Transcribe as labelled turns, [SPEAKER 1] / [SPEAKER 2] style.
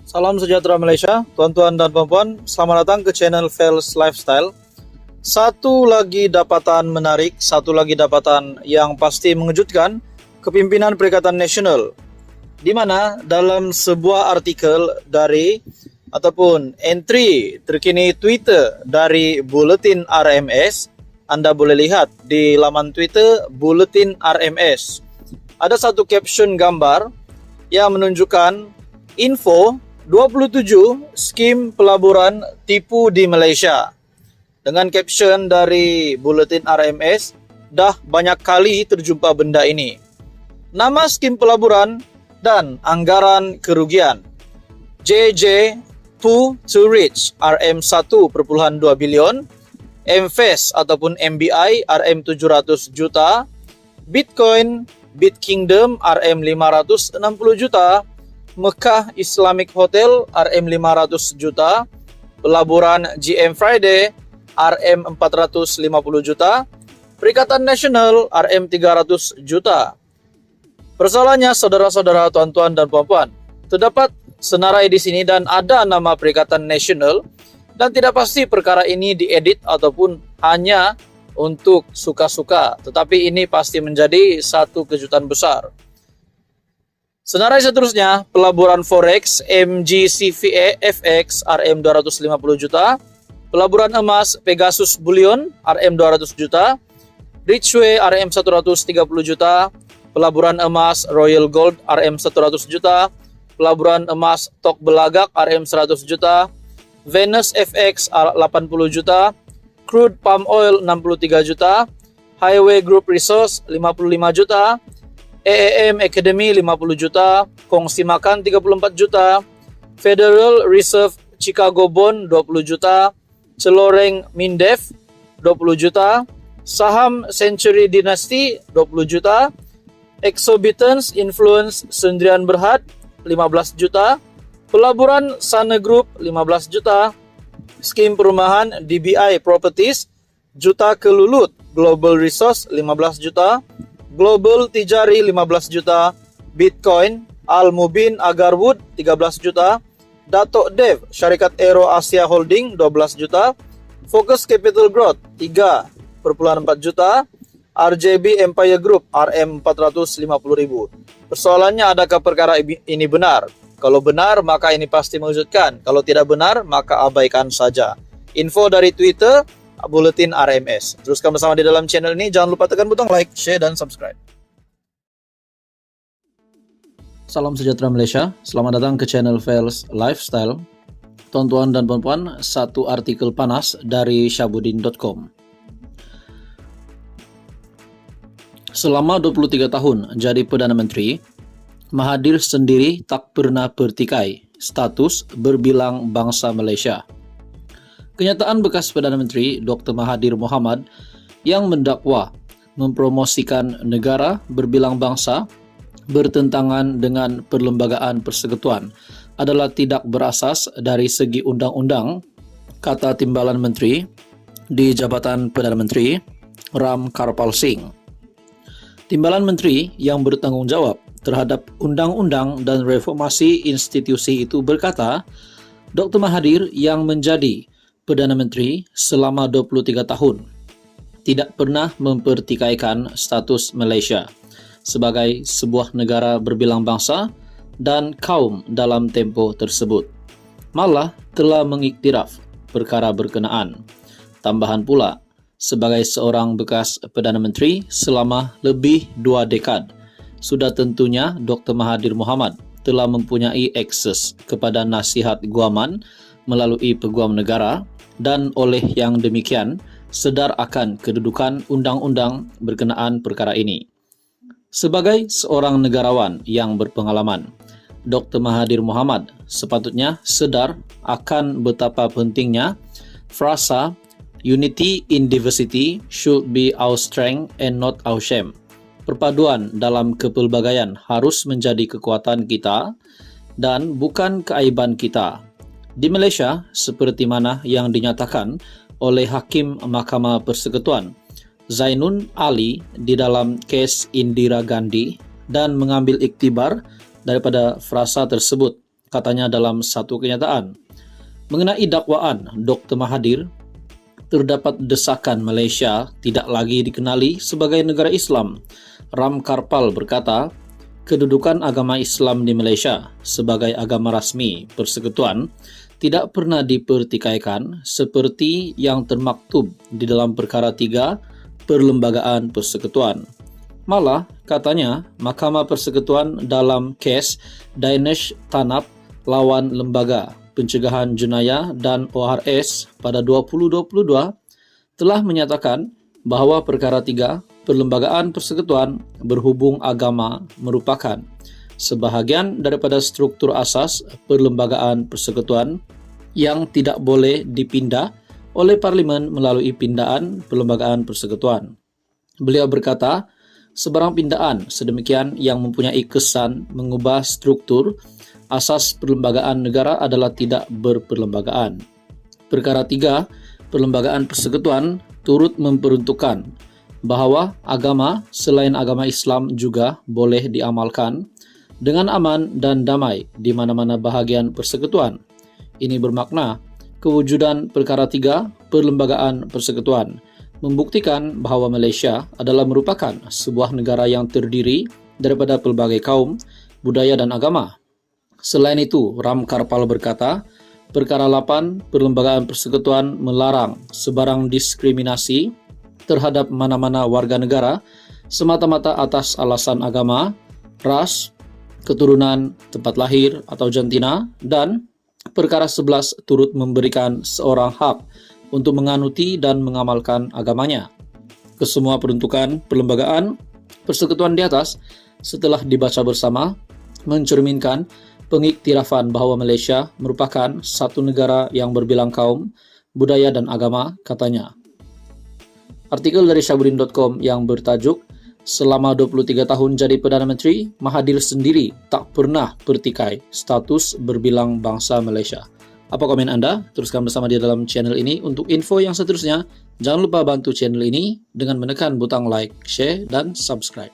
[SPEAKER 1] Salam sejahtera Malaysia, tuan-tuan dan puan-puan, selamat datang ke channel Fels Lifestyle. Satu lagi dapatan menarik, satu lagi dapatan yang pasti mengejutkan, kepimpinan Perikatan Nasional, di mana dalam sebuah artikel dari ataupun entry terkini Twitter dari Buletin RMS, Anda boleh lihat di laman Twitter Buletin RMS. Ada satu caption gambar yang menunjukkan info 27 skim pelaburan tipu di Malaysia. Dengan caption dari Buletin RMS, dah banyak kali terjumpa benda ini. Nama skim pelaburan dan anggaran kerugian. JJ Poo to Reach RM1.2 bilion, MFES ataupun MBI RM700 juta, Bitcoin BitKingdom RM560 juta, Mekah Islamic Hotel RM500 juta, pelaburan GM Friday RM450 juta, Perikatan Nasional RM300 juta. Persoalannya saudara-saudara, tuan-tuan dan puan-puan, terdapat senarai di sini dan ada nama Perikatan Nasional dan tidak pasti perkara ini diedit ataupun hanya untuk suka-suka, tetapi ini pasti menjadi satu kejutan besar. Senarai seterusnya, pelaburan Forex MGCVA FX RM250 juta, pelaburan emas Pegasus Bullion RM200 juta, Richway RM130 juta, pelaburan emas Royal Gold RM100 juta, pelaburan emas Tok Belagak RM100 juta, Venus FX 80 juta, Crude Palm Oil 63 juta, Highway Group Resource 55 juta, EEM Academy 50 juta, Kongsi Makan 34 juta, Federal Reserve Chicago Bond 20 juta, Celoreng Mindef 20 juta, saham Century Dynasty 20 juta, Exorbitance Influence Sendirian Berhad 15 juta, pelaburan Sana Group 15 juta, skim perumahan DBI Properties, Juta Kelulut Global Resource 15 juta, Global Tijari 15 juta, Bitcoin Al Mubin Agarwood 13 juta, Datuk Dev Syarikat Aero Asia Holding 12 juta, Focus Capital Growth 3,4 juta, RJB Empire Group RM 450,000. Persoalannya, adakah perkara ini benar? Kalau benar, maka ini pasti mengejutkan. Kalau tidak benar, maka abaikan saja. Info dari Twitter Buletin RMS. Teruskan bersama di dalam channel ini. Jangan lupa tekan butang like, share, dan subscribe. Salam sejahtera Malaysia. Selamat datang ke channel Fels Lifestyle. Tuan-tuan dan puan-puan, satu artikel panas dari Syabudin.com. Selama 23 tahun jadi Perdana Menteri, Mahathir sendiri tak pernah bertikai status berbilang bangsa Malaysia. Kenyataan bekas Perdana Menteri Dr. Mahathir Mohamad yang mendakwa mempromosikan negara berbilang bangsa bertentangan dengan perlembagaan persekutuan adalah tidak berasas dari segi undang-undang, kata Timbalan Menteri di Jabatan Perdana Menteri Ram Karpal Singh. Timbalan Menteri yang bertanggungjawab terhadap undang-undang dan reformasi institusi itu berkata, Dr. Mahathir yang menjadi Perdana Menteri selama 23 tahun tidak pernah mempertikaikan status Malaysia sebagai sebuah negara berbilang bangsa dan kaum dalam tempoh tersebut. Malah telah mengiktiraf perkara berkenaan. Tambahan pula, sebagai seorang bekas Perdana Menteri selama lebih 2 dekad, sudah tentunya Dr. Mahathir Mohamad telah mempunyai akses kepada nasihat guaman melalui peguam negara dan oleh yang demikian sedar akan kedudukan undang-undang berkenaan perkara ini. Sebagai seorang negarawan yang berpengalaman, Dr. Mahathir Mohamad sepatutnya sedar akan betapa pentingnya frasa Unity in diversity should be our strength and not our shame. Perpaduan dalam kepelbagaian harus menjadi kekuatan kita dan bukan keaiban kita. Di Malaysia, seperti mana yang dinyatakan oleh Hakim Mahkamah Persekutuan Zainun Ali di dalam kes Indira Gandhi dan mengambil iktibar daripada frasa tersebut katanya dalam satu kenyataan. Mengenai dakwaan Dr. Mahathir, terdapat desakan Malaysia tidak lagi dikenali sebagai negara Islam. Ram Karpal berkata, kedudukan agama Islam di Malaysia sebagai agama rasmi persekutuan tidak pernah dipertikaikan seperti yang termaktub di dalam perkara 3 Perlembagaan Persekutuan. Malah, katanya, Mahkamah Persekutuan dalam kes Dinesh Tanap lawan Lembaga Pencegahan Jenayah dan ORS pada 2022 telah menyatakan bahwa perkara 3 Perlembagaan Persekutuan berhubung agama merupakan sebahagian daripada struktur asas Perlembagaan Persekutuan yang tidak boleh dipindah oleh Parlimen melalui pindaan Perlembagaan Persekutuan. Beliau berkata, sebarang pindaan sedemikian yang mempunyai kesan mengubah struktur asas perlembagaan negara adalah tidak berperlembagaan. Perkara 3 Perlembagaan Persekutuan turut memperuntukkan bahwa agama selain agama Islam juga boleh diamalkan dengan aman dan damai di mana-mana bahagian persekutuan. Ini bermakna kewujudan perkara 3 Perlembagaan Persekutuan membuktikan bahawa Malaysia adalah merupakan sebuah negara yang terdiri daripada pelbagai kaum, budaya dan agama. Selain itu, Ram Karpal berkata, perkara 8 Perlembagaan Persekutuan melarang sebarang diskriminasi terhadap mana-mana warga negara semata-mata atas alasan agama, ras, keturunan, tempat lahir atau jantina, dan perkara 11 turut memberikan seorang hak untuk menganuti dan mengamalkan agamanya. Kesemua peruntukan Perlembagaan Persekutuan di atas setelah dibaca bersama mencerminkan pengiktirafan bahawa Malaysia merupakan satu negara yang berbilang kaum, budaya dan agama, katanya. Artikel dari Syabuddin.com yang bertajuk selama 23 tahun jadi Perdana Menteri, Mahathir sendiri tak pernah bertikai status berbilang bangsa Malaysia. Apa komen Anda? Teruskan bersama dia dalam channel ini. Untuk info yang seterusnya, jangan lupa bantu channel ini dengan menekan butang like, share, dan subscribe.